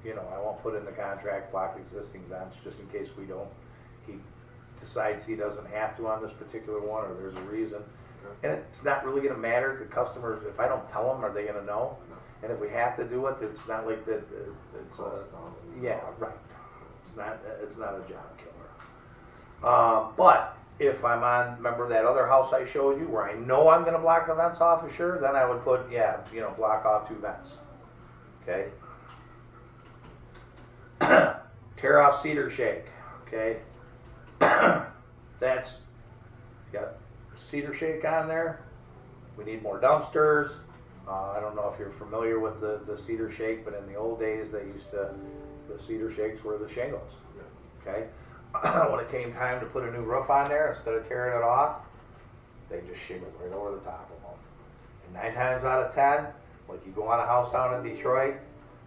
you know, I won't put in the contract, block existing vents, just in case he decides he doesn't have to on this particular one, or there's a reason. And it's not really gonna matter to customers, if I don't tell them, are they gonna know? And if we have to do it, it's not like that, it's yeah, right. It's not a job killer. But if I'm on, remember that other house I showed you where I know I'm gonna block the vents off for sure, then I would put, yeah, you know, block off 2 vents. Okay? Tear off cedar shake. Okay? That's, got cedar shake on there. We need more dumpsters. I don't know if you're familiar with the cedar shake, but in the old days the cedar shakes were the shingles. Okay? When it came time to put a new roof on there, instead of tearing it off, they just shingled right over the top of them. And 9 times out of 10, like you go on a house down in Detroit,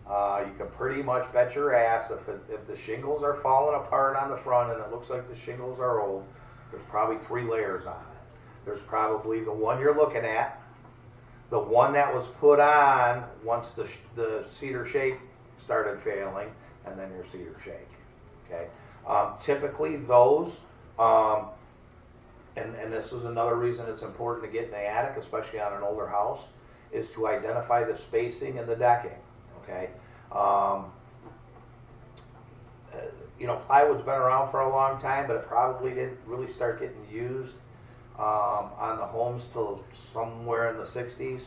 you can pretty much bet your ass if the shingles are falling apart on the front and it looks like the shingles are old, there's probably 3 layers on it. There's probably the one you're looking at, the one that was put on once the cedar shake started failing, and then your cedar shake. Okay. Typically those, and this is another reason it's important to get in the attic, especially on an older house, is to identify the spacing and the decking. Okay. You know, plywood's been around for a long time, but it probably didn't really start getting used on the homes till somewhere in the 60s,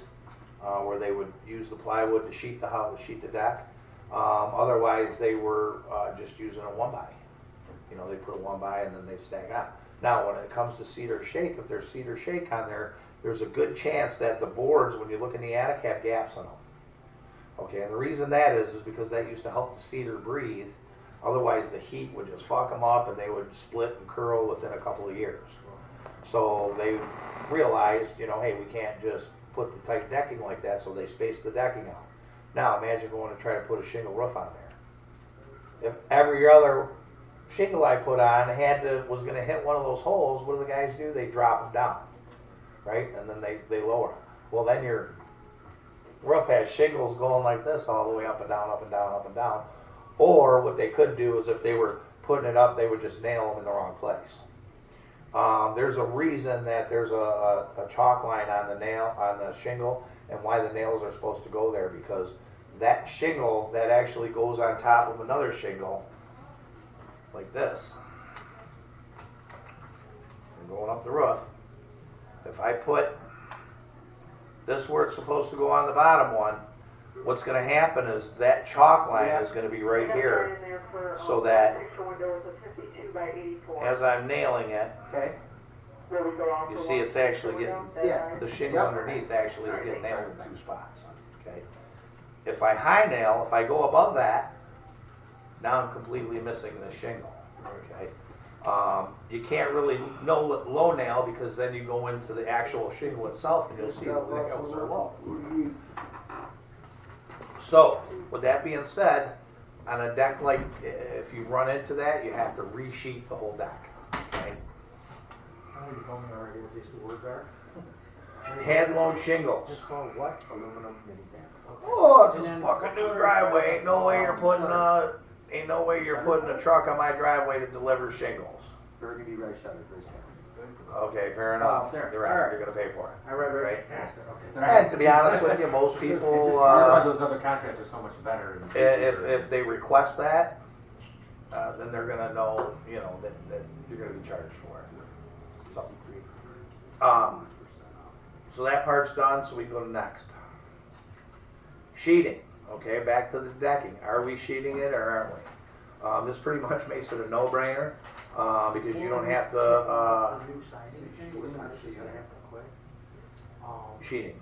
where they would use the plywood to sheet the house, sheet the deck. Otherwise, they were just using a 1x. You know, they put a 1x and then they stack on. Now, when it comes to cedar shake, if there's cedar shake on there, there's a good chance that the boards, when you look in the attic, have gaps in them. Okay, and the reason that is because that used to help the cedar breathe. Otherwise, the heat would just fuck them up and they would split and curl within a couple of years. So they realized, you know, hey, we can't just put the tight decking like that, so they spaced the decking out. Now, imagine going to try to put a shingle roof on there. If every other shingle I put on was going to hit one of those holes, what do the guys do? They drop them down, right? And then they lower them. Well, then your roof has shingles going like this all the way up and down, up and down, up and down. Or what they could do is if they were putting it up, they would just nail them in the wrong place. There's a reason that there's a chalk line on the shingle, and why the nails are supposed to go there, because that shingle that actually goes on top of another shingle, like this, and going up the roof, if I put this where it's supposed to go on the bottom one, what's going to happen is that chalk line is going to be right here, so that as I'm nailing it, okay, you see it's actually getting, the shingle underneath actually is getting nailed in 2 spots. Okay. If I high nail, if I go above that, now I'm completely missing the shingle. Okay. You can't really low nail, because then you go into the actual shingle itself and you'll see the nails are low. So, with that being said, on a deck like, if you run into that, you have to resheet the whole deck. Okay? You told me already what these 2 words are. Hand-blown shingles. It's called what? Aluminum mini dam. Oh, it's a fucking new driveway. Ain't no way you're putting a truck on my driveway to deliver shingles. Burgundy red shutters, very standard. Okay, fair enough. There. You're right. You're gonna pay for it. I read Right. Okay. And to be honest with you, most people, That's why those other contracts are so much better. if they request that, then they're gonna know, you know, that you're gonna be charged for it. So that part's done. So we go to next. Sheeting. Okay, back to the decking. Are we sheeting it or aren't we? This pretty much makes it a no-brainer, because you don't have to. Sheeting.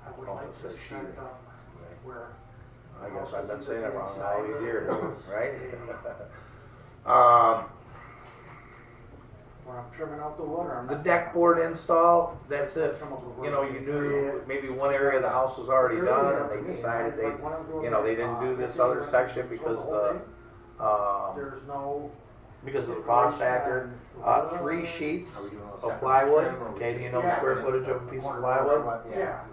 Oh, it says sheeting. I guess I've been saying it wrong all these years, right? When I'm trimming out the wood, The deck board install, that's if, you know, you knew maybe one area of the house was already done and they decided they didn't do this other section because of the cost factor. 3 sheets of plywood. Okay, do you know the square footage of a piece of plywood? Yeah.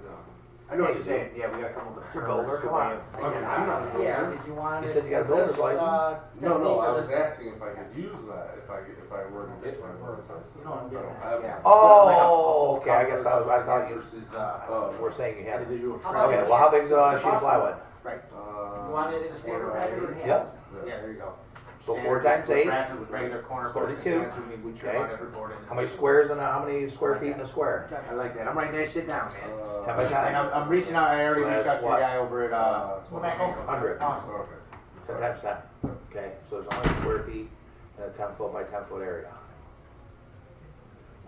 I know what you're saying, yeah, we gotta come up with a You're a term. builder, good come way on. of- I'm not. Yeah, did you want You it said you got a with builder's this, license? uh, No, technique I or was this- asking if I could use that, if I were to get my builder's license. You know what I'm getting at, I don't yeah. have Oh, okay, I guess I thought you Versus, were saying you had it. individual How trade. about Okay, well, how big's a sheet of plywood? Right, You want it in a standard package or half? Yep. yeah, there you go. So And 4 just times with 8, bracket with regular corner posts and 32. cans, we trim Okay. out every board in how many the- squares and how many square feet in a square? I like that, I'm writing that shit down, man. It's 10 by And 10, I'm reaching out, I already So reached that's out to the what? guy over at, Tobacco? 100. Awesome. Okay. 10 times 10. Okay, so there's 100 square feet in a 10-foot by 10-foot area.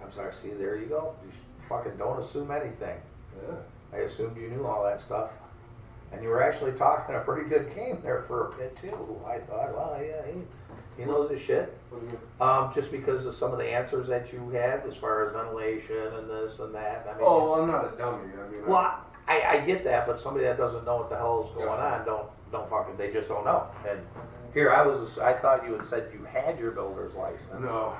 I'm sorry, see, there you go. You fucking don't assume anything. Yeah. I assumed you knew all that stuff. And you were actually talking a pretty good game there for a bit too. I thought, well, yeah, he knows his shit. What do you? Just because of some of the answers that you had as far as ventilation and this and that. I mean, Oh, well, I'm not a dummy, I mean. well, I get that, but somebody that doesn't know what the hell is going Yeah. on, don't fucking, they just don't know. And here I thought you had said you had your builder's license. No.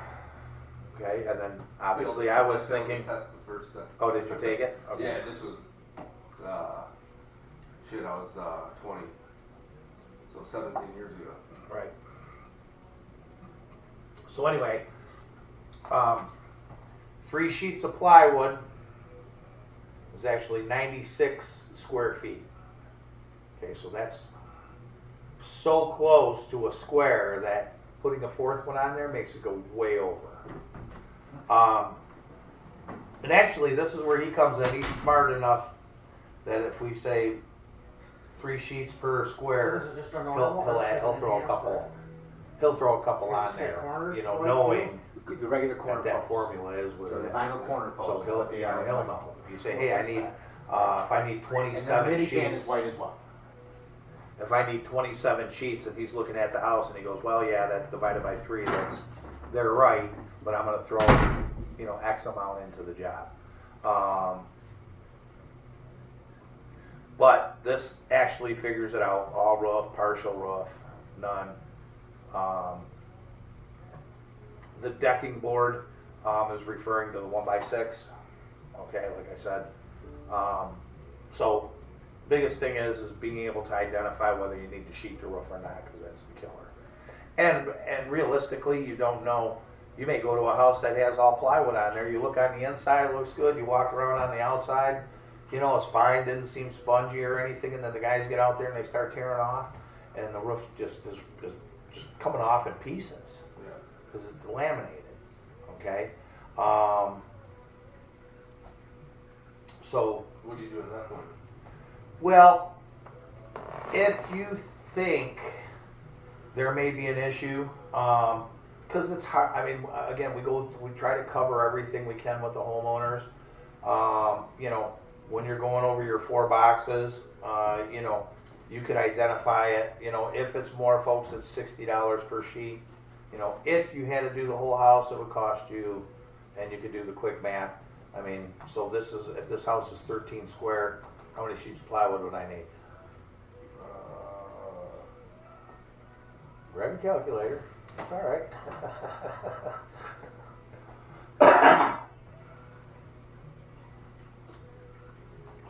Okay, and then obviously I was failed the thinking, test the first time. oh, did you take it? Okay. Yeah, this was, I was 20, so 17 years ago. Right. So anyway, 3 sheets of plywood is actually 96 square feet. Okay, so that's so close to a square that putting a 4th one on there makes it go way over. And actually, this is where he comes in. He's smart enough that if we say 3 sheets per square, This is just a normal. he'll throw a couple. He'll throw a couple on Did you say there, corners you know, going knowing The regular corner that that posts. formula is what So it the is. vinyl corner So posts. he'll, what they are. he'll know. If you say, hey, I need, if I need And then the 27 mini can sheets, is white as well. if I need 27 sheets and he's looking at the house and he goes, well, yeah, that divided by 3, they're right, but I'm gonna throw, you know, X amount into the job. But this actually figures it out, all roof, partial roof, none. The decking board is referring to the 1x6, okay, like I said. So biggest thing is being able to identify whether you need to sheet the roof or not, because that's the killer. And realistically, you don't know. You may go to a house that has all plywood on there. You look on the inside, it looks good. You walk around on the outside, you know, it's fine, didn't seem spongy or anything. And then the guys get out there and they start tearing off, and the roof just is just coming off in pieces Yeah. because it's laminated. Okay. So, What do you do at that point? well, if you think there may be an issue, because it's hard. I mean, again, we try to cover everything we can with the homeowners. You know, when you're going over your 4 boxes, you know, you could identify it. You know, if it's more, folks, it's $60 per sheet. You know, if you had to do the whole house, it would cost you, and you could do the quick math. I mean, so if this house is 13 square, how many sheets of plywood would I need? Grab your calculator. It's all right.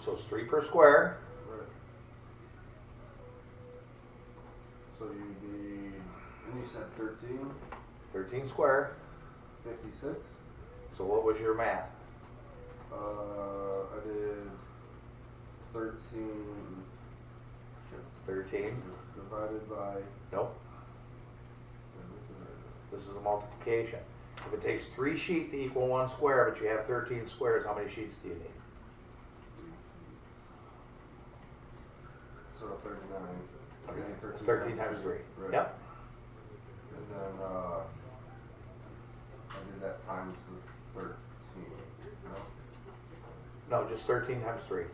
So it's 3 per square. Right. So you need, and you said 13, 13 square. 56? So what was your math? I did 13 13. divided by, Nope. This is a multiplication. If it takes 3 sheets to equal 1 square, but you have 13 squares, how many sheets do you need? so 39. I need It's 13 times 3. Right. Yep. And then, I did that times the 13, no? No, just 13 times 3.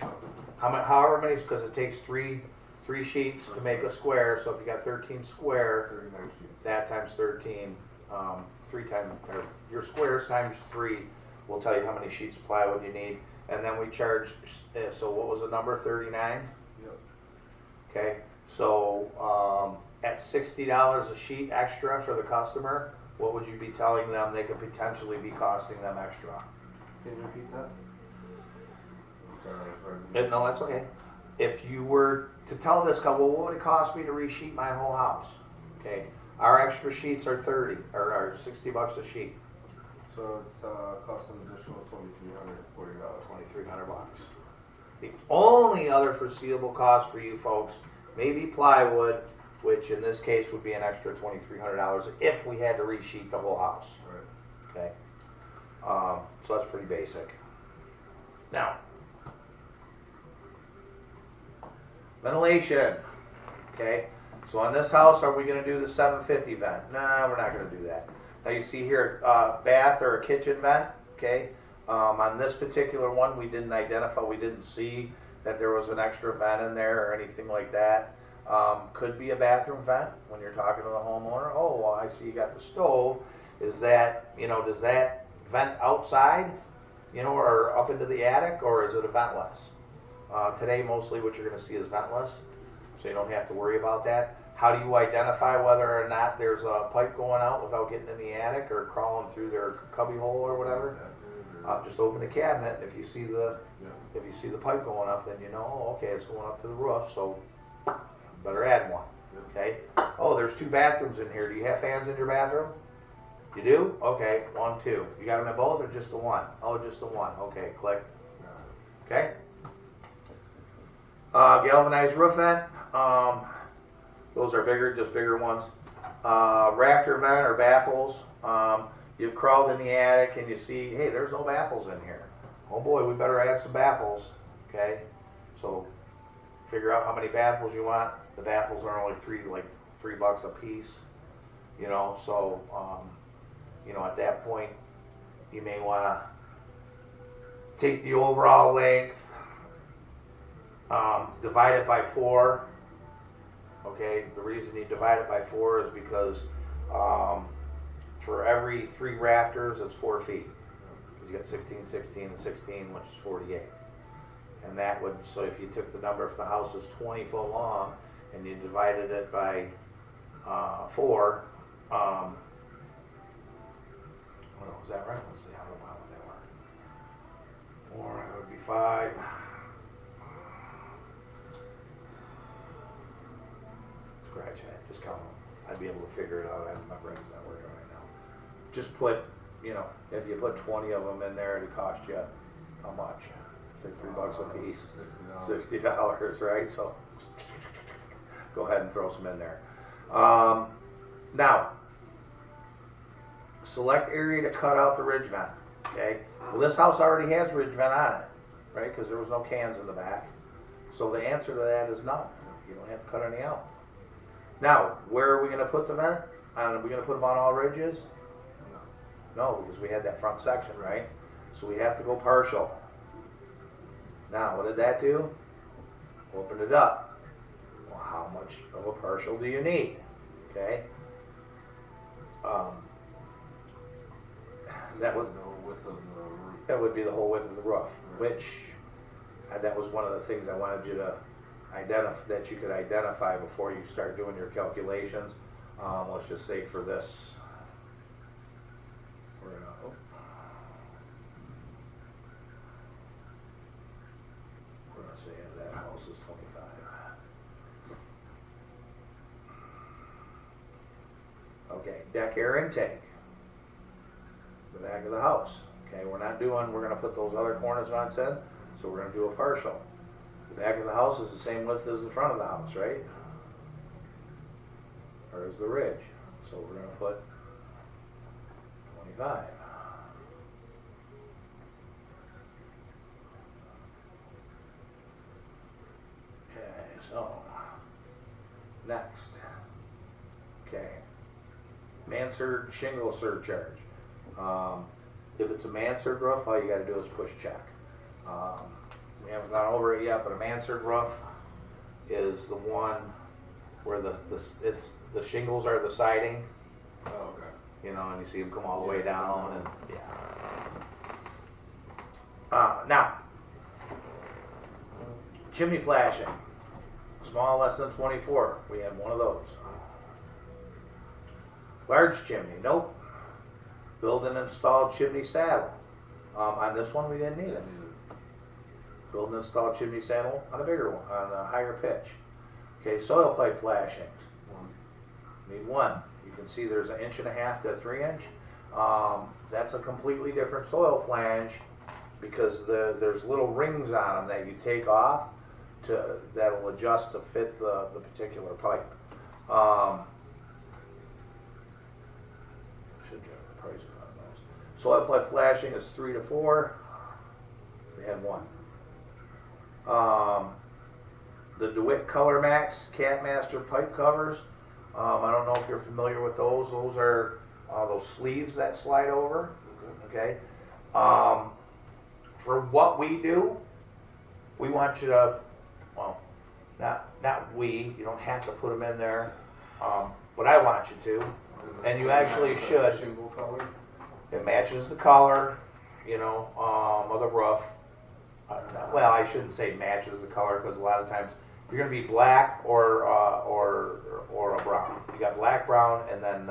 However many, because it takes 3 sheets to make a square. So if you got 13 square, 39 sheets. that times 13, 3 times, or your squares times 3 will tell you how many sheets of plywood you need. And then we charge, so what was the number, 39? Yep. Okay, so at $60 a sheet extra for the customer, what would you be telling them they could potentially be costing them extra? Can you repeat that? sorry. No, that's okay. If you were to tell this couple, well, what would it cost me to resheet my whole house? Okay, our extra sheets are 30 or are $60 a sheet, So it's, cost an additional $2,340. $2,300. The only other foreseeable cost for you folks may be plywood, which in this case would be an extra $2,300 if we had to resheet the whole house. Right. Okay, so that's pretty basic. Now, ventilation. Okay, so on this house, are we going to do the 750 vent? Nah, we're not going to do that. Now you see here, bath or a kitchen vent. Okay, on this particular one, we didn't identify, we didn't see that there was an extra vent in there or anything like that. Could be a bathroom vent when you're talking to the homeowner. Oh, well, I see you got the stove. Is that, does that vent outside, or up into the attic, or is it a ventless? Today, mostly what you're going to see is ventless, so you don't have to worry about that. How do you identify whether or not there's a pipe going out without getting in the attic or crawling through their cubby hole or whatever? Just open the cabinet. If you see the pipe going up, then you know, oh, okay, it's going up to the roof, so better add one. Okay. Oh, there's 2 bathrooms in here. Do you have fans in your bathroom? You do? Okay, 1, 2. You got them in both or just the one? Oh, just the one. Okay, click. Okay. Galvanized roof vent. Those are bigger, just bigger ones. Rafter vent or baffles. You've crawled in the attic and you see, hey, there's no baffles in here. Oh boy, we better add some baffles. Okay, so figure out how many baffles you want. The baffles are only $3 a piece. So at that point, you may want to take the overall length, divide it by 4. Okay, the reason you divide it by 4 is because for every 3 rafters, it's 4 feet. Because you got 16, 16, and 16, which is 48. And that would, so if you took the number, if the house is 20 foot long, and you divided it by 4, was that right? Let's see, how would that work? 4, that would be 5. Scratch that, just count them. I'd be able to figure it out. My brain's not working right now. Just put, if you put 20 of them in there, it'd cost you how much? $3 a piece, $60, right? So go ahead and throw some in there. Now, select area to cut out the ridge vent. Okay. Well, this house already has ridge vent on it, right? Because there was no cans in the back. So the answer to that is no. You don't have to cut any out. Now, where are we going to put the vent? Are we going to put them on all ridges? No, because we had that front section, right? So we have to go partial. Now, what did that do? Open it up. Well, how much of a partial do you need? Okay. That would be the whole width of the roof, which that was one of the things I wanted you to identify, that you could identify before you start doing your calculations. Let's just say for this, we're gonna, say that house is 25. Okay, deck air intake, the back of the house. Okay, we're gonna put those other corners on said, so we're gonna do a partial. The back of the house is the same width as the front of the house, right? Or is the ridge. So we're gonna put 25. Okay, so next. Okay. Mansard shingle surcharge. If it's a mansard roof, all you got to do is push check. We haven't gone over it yet, but a mansard roof is the one where the shingles are the siding. Oh, okay. And you see them come all the way down, and now, chimney flashing, small, less than 24. We have one of those. Large chimney, nope. Build and install chimney saddle. On this one, we didn't need it. build and install chimney saddle on a bigger one, on a higher pitch. Okay, soil pipe flashings. Need one. You can see there's 1.5 inch to 3 inch. That's a completely different soil flange because there's little rings on them that you take off that'll adjust to fit the particular pipe. Should have the prices on those. Soil pipe flashing is 3 to 4. We had one. The DeWitt Color Max Cat Master pipe covers. I don't know if you're familiar with those. Those are those sleeves that slide over. Okay. For what we do, we want you to, well, not we. You don't have to put them in there, but I want you to, and you actually should. Shingle color. It matches the color, you know, of the roof. Well, I shouldn't say matches the color because a lot of times you're going to be black or a brown. You got black, brown, and then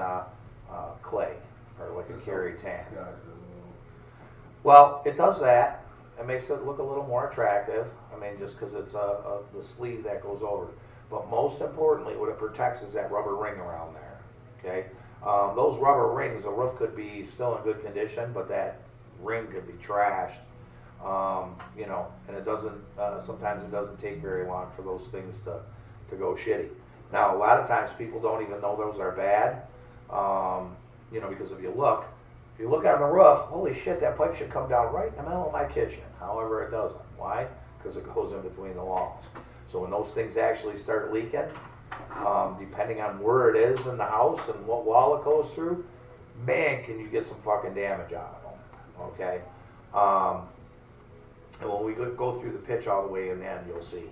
clay or like a Kerry tan. Well, it does that. It makes it look a little more attractive. I mean, just because it's the sleeve that goes over. But most importantly, what it protects is that rubber ring around there. Okay, those rubber rings, the roof could be still in good condition, but that ring could be trashed. You know, and it doesn't. Sometimes it doesn't take very long for those things to go shitty. Now, a lot of times people don't even know those are bad. You know, because if you look on the roof, holy shit, that pipe should come down right in the middle of my kitchen. However, it doesn't. Why? Because it goes in between the walls. So when those things actually start leaking, depending on where it is in the house and what wall it goes through, man, can you get some fucking damage out of them. Okay. And when we go through the pitch all the way in the end, you'll see.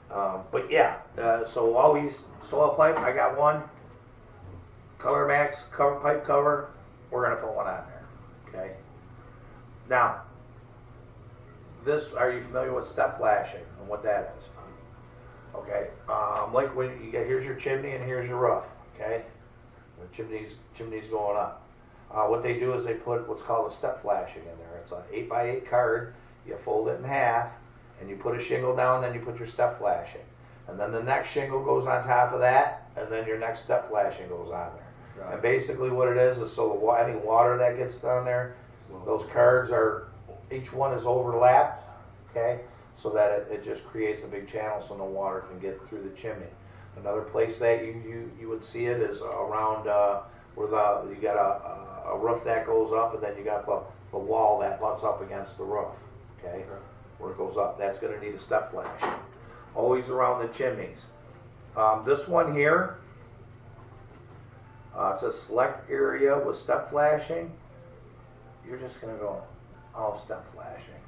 But yeah, so always soil pipe. I got one. Color Max pipe cover. We're gonna put one on there. Okay. Now, are you familiar with step flashing and what that is? Okay. Like when you get, here's your chimney and here's your roof. Okay. The chimney's going up. What they do is they put what's called a step flashing in there. It's an 8x8 card. You fold it in half, and you put a shingle down, then you put your step flashing. And then the next shingle goes on top of that, and then your next step flashing goes on there. Right. And basically what it is so any water that gets down there, those cards each one is overlapped, okay, so that it just creates a big channel so no water can get through the chimney. Another place that you would see it is around where you got a roof that goes up, and then you got the wall that butts up against the roof. Okay, where it goes up, that's going to need a step flash. Always around the chimneys. This one here, it says select area with step flashing. You're just going to go, oh, step flashing.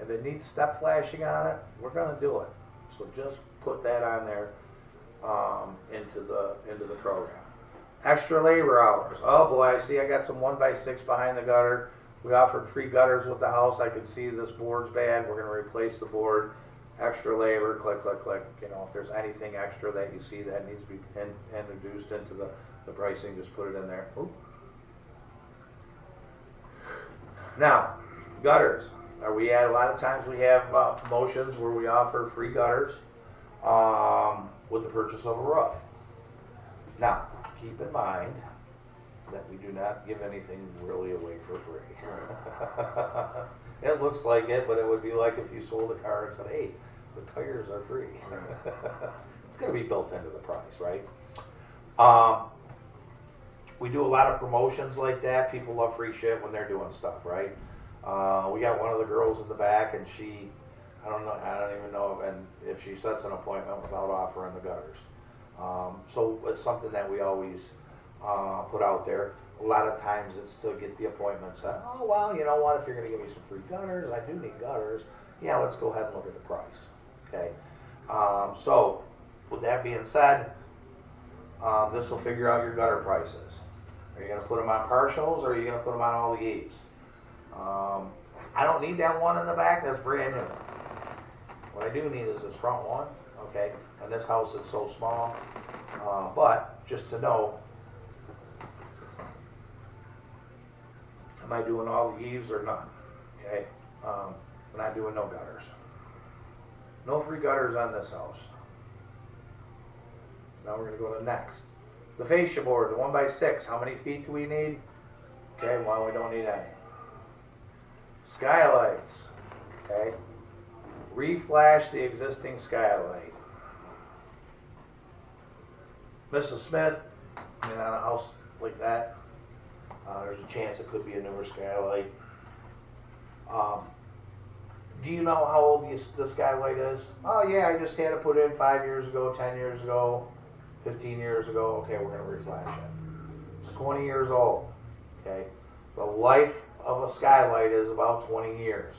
If it needs step flashing on it, we're going to do it. So just put that on there into the program. Extra labor hours. Oh boy, I see I got some 1x6 behind the gutter. We offered free gutters with the house. I can see this board's bad. We're going to replace the board. Extra labor, click, click, click. You know, if there's anything extra that you see that needs to be introduced into the pricing, just put it in there. Ooh. Now, gutters. A lot of times we have promotions where we offer free gutters with the purchase of a roof. Now, keep in mind that we do not give anything really away for free. It looks like it, but it would be like if you sold a car and said, hey, the tires are free. It's going to be built into the price, right? We do a lot of promotions like that. People love free shit when they're doing stuff, right? We got one of the girls in the back, and I don't even know if she sets an appointment without offering the gutters. So it's something that we always put out there. A lot of times it's to get the appointment set. Oh, well, you know what? If you're going to give me some free gutters, I do need gutters. Yeah, let's go ahead and look at the price. Okay. So with that being said, this will figure out your gutter prices. Are you going to put them on partials, or are you going to put them on all the eaves? I don't need that one in the back. That's brand new. What I do need is this front one. Okay. And this house is so small. But just to know, am I doing all the eaves or none? Okay. We're not doing no gutters. No free gutters on this house. Now we're gonna go to next. The fascia board, the 1x6, how many feet do we need? Okay, well, we don't need any. Skylights, okay? Reflash the existing skylight. Mrs. Smith, on a house like that, there's a chance it could be a newer skylight. Do you know how old the skylight is? Oh yeah, I just had it put in 5 years ago, 10 years ago, 15 years ago. Okay, we're gonna reflash it. It's 20 years old. Okay, the life of a skylight is about 20 years.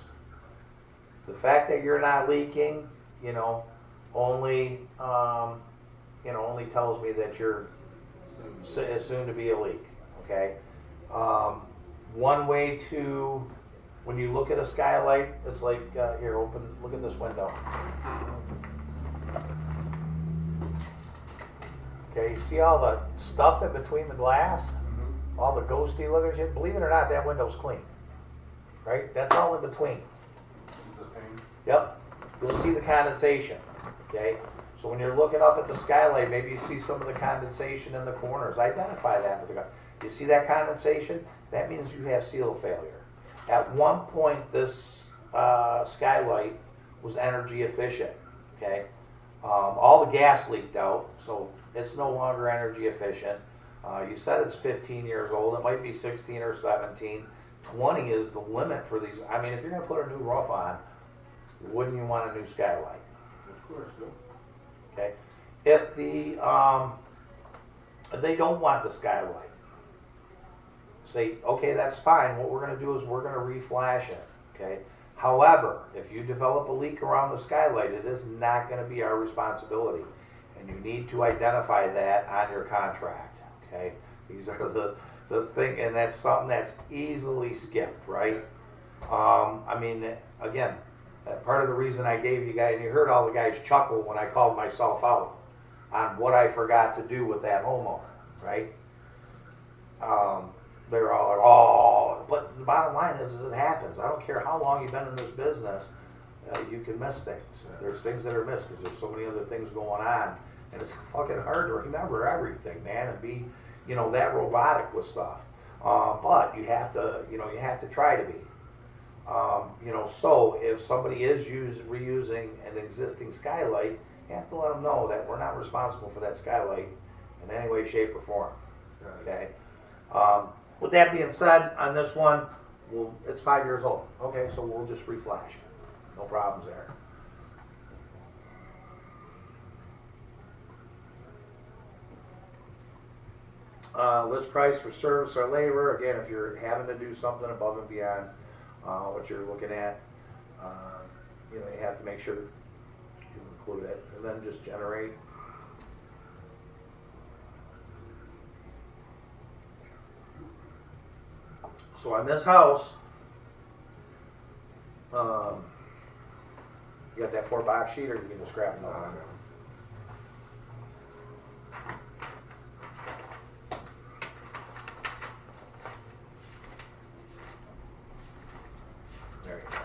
The fact that you're not leaking, only only tells me that you're soon to be a leak. Okay, one way to, when you look at a skylight, it's like here, look at this window. Okay, you see all the stuff in between the glass, all the ghosty looking shit. Believe it or not, that window's clean. Right, that's all in between. Yep, you'll see the condensation. Okay, so when you're looking up at the skylight, maybe you see some of the condensation in the corners. Identify that with the gun. You see that condensation? That means you have seal failure. At one point, this skylight was energy efficient. Okay, all the gas leaked out, so it's no longer energy efficient. You said it's 15 years old. It might be 16 or 17. 20 is the limit for these. I mean, if you're going to put a new roof on, wouldn't you want a new skylight? Of course, no. Okay. If they don't want the skylight, say, okay, that's fine. What we're going to do is we're going to reflash it. Okay. However, if you develop a leak around the skylight, it is not going to be our responsibility, and you need to identify that on your contract. Okay. These are the thing, and that's something that's easily skipped, right? I mean, again, part of the reason I gave you guys, and you heard all the guys chuckle when I called myself out on what I forgot to do with that homeowner, right? They're all like, oh, but the bottom line is it happens. I don't care how long you've been in this business, you can miss things. There's things that are missed because there's so many other things going on, and it's fucking hard to remember everything, man, and be, that robotic with stuff. But you have to try to be. So if somebody is reusing an existing skylight, you have to let them know that we're not responsible for that skylight in any way, shape, or form. Okay. With that being said, on this one, it's 5 years old. Okay, so we'll just reflash it. No problems there. List price for service or labor. Again, if you're having to do something above and beyond what you're looking at, you have to make sure you include it, and then just generate. So on this house, you got that 4-box sheet, or you can just grab another one? There you go.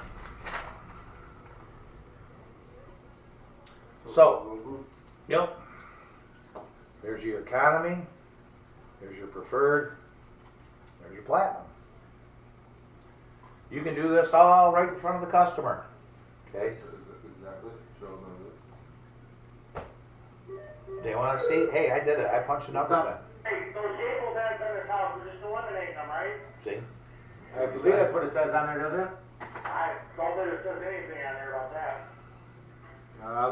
So, yep. There's your economy. There's your preferred. There's your platinum. You can do this all right in front of the customer. Okay? Exactly. Show them They want to see, hey, I did it. I punched the numbers Hey, those gables that's in this house, we're just eliminating them, right? in. See? I believe that's what it says on there, doesn't it? I don't think it says anything on there about that.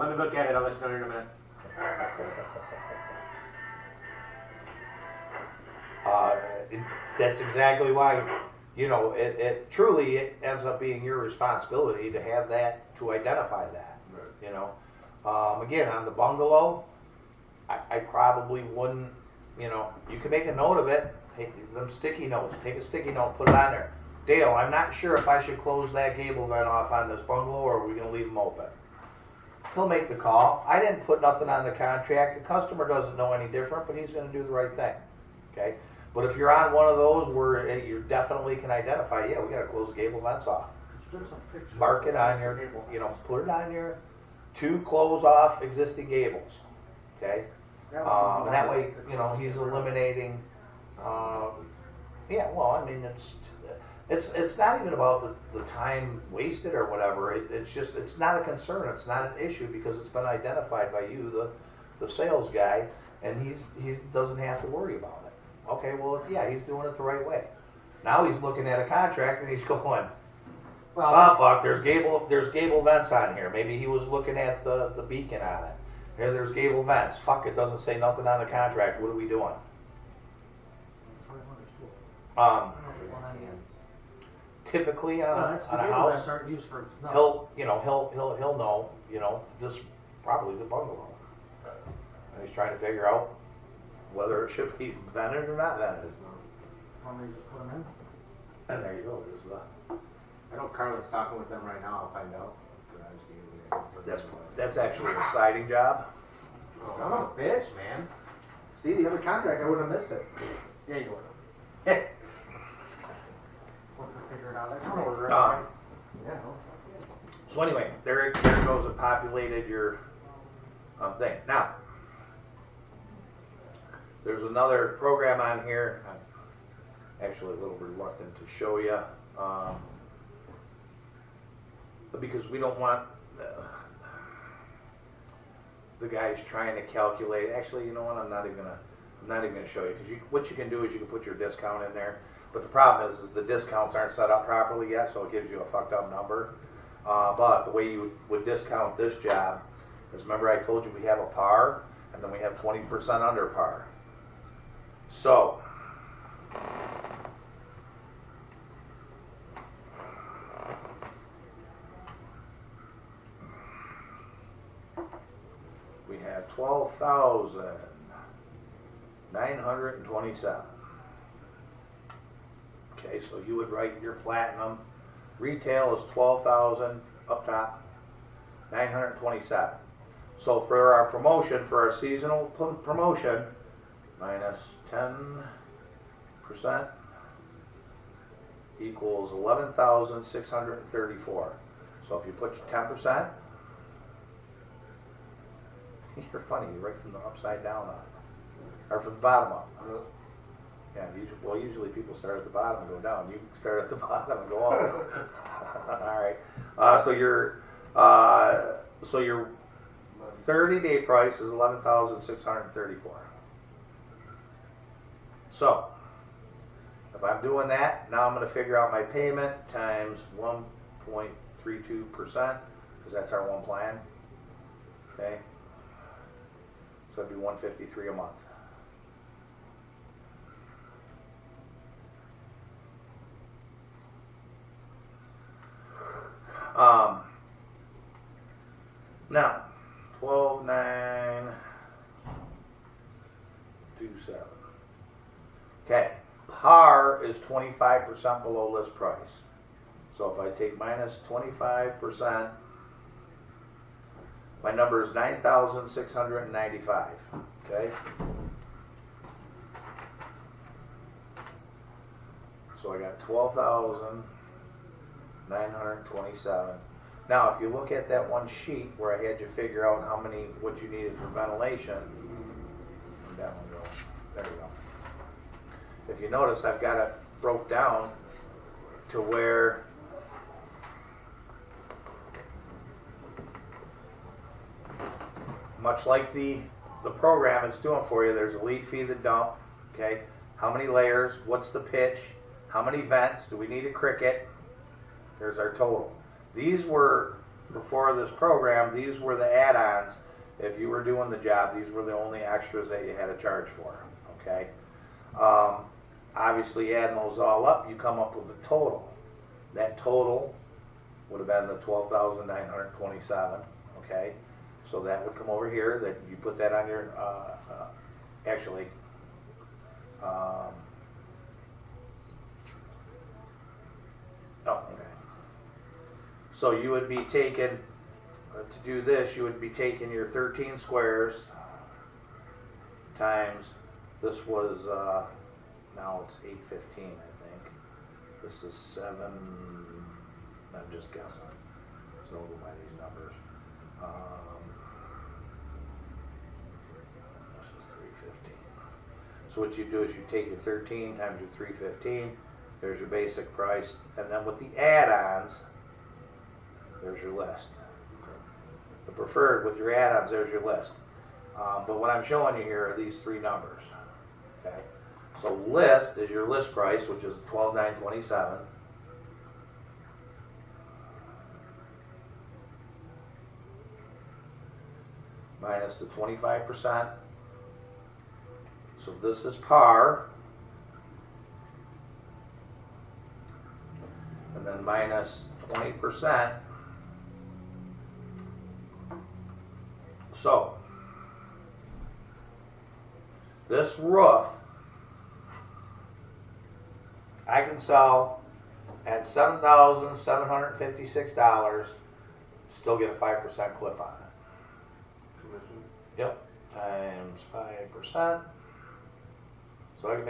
Let me look at it. I'll let you know here in a minute. That's exactly why, it truly ends up being your responsibility to have that, to identify that. Right. Again, on the bungalow, I probably wouldn't, you can make a note of it. Hey, them sticky notes, take a sticky note, put it on there. Dale, I'm not sure if I should close that gable vent off on this bungalow, or are we gonna leave them open? He'll make the call. I didn't put nothing on the contract. The customer doesn't know any different, but he's gonna do the right thing. Okay? But if you're on one of those where you definitely can identify, yeah, we gotta close the gable vents off. Mark it on your, put it on your to close off existing gables, okay? Yeah, And that way, he's eliminating, yeah, well, I mean, it's not even about the time wasted or whatever. It's just, it's not a concern. It's not an issue because it's been identified by you, the sales guy, and he doesn't have to worry about it. Okay, well, yeah, he's doing it the right way. Now he's looking at a contract and he's going, oh fuck, there's gable vents on here. Maybe he was looking at the beacon on it. Here, there's gable vents. Fuck, it doesn't say nothing on the contract. What are we doing? Typically on a house, he'll know, this probably is a bungalow. And he's trying to figure out whether it should be vented or not vented. And there you go, there's the. I know Carla's talking with them right now, I'll find out. That's actually a siding job. Son of a bitch, man. See, the other contract, I wouldn't have missed it. Yeah, you would. Figure it out. That's what we're Yeah. So anyway, there goes a populated your thing. Now, there's another program on here. I'm actually a little reluctant to show you, because we don't want the guys trying to calculate. Actually, you know what? I'm not even gonna show you, because what you can do is you can put your discount in there. But the problem is the discounts aren't set up properly yet, so it gives you a fucked up number. But the way you would discount this job is, remember I told you we have a par, and then we have 20% under par. So, we have 12,927. Okay, so you would write your platinum. Retail is 12,000 up top, 927. So for our promotion, for our seasonal promotion, minus 10% equals 11,634. So if you put 10%, you're funny. You write from the upside down up, or from the bottom up. Yeah, usually people start at the bottom and go down. You start at the bottom and go up. All right. So your 30-day price is 11,634. So if I'm doing that, now I'm going to figure out my payment times 1.32%, because that's our one plan. Okay. So it'd be $153 a month. Now, 12,927. Okay, par is 25% below list price. So if I take minus 25%, my number is 9,695. Okay. So I got 12,927. Now, if you look at that one sheet where I had you figure out what you needed for ventilation, where'd that one go? There we go. If you notice, I've got it broke down to where much like the program it's doing for you, there's a lead fee, the dump, okay? How many layers? What's the pitch? How many vents? Do we need a cricket? There's our total. These were, before this program, these were the add-ons. If you were doing the job, these were the only extras that you had to charge for, okay? Obviously, adding those all up, you come up with a total. That total would have been the 12,927, okay? So that would come over here, that you put that on your, okay. So you would be taking, to do this, you would be taking your 13 squares times, this was, now it's 815, I think. This is 7, I'm just guessing. So I'll go by these numbers. This is 315. So what you do is you take your 13 times your 315, there's your basic price, and then with the add-ons, there's your list. The preferred with your add-ons, there's your list. But what I'm showing you here are these three numbers. Okay. So list is your list price, which is $12,927. Minus the 25%. So this is par. And then minus 20%. So this roof I can sell at $7,756, still get a 5% clip on it. Commission. Yep, times 5%. So I can make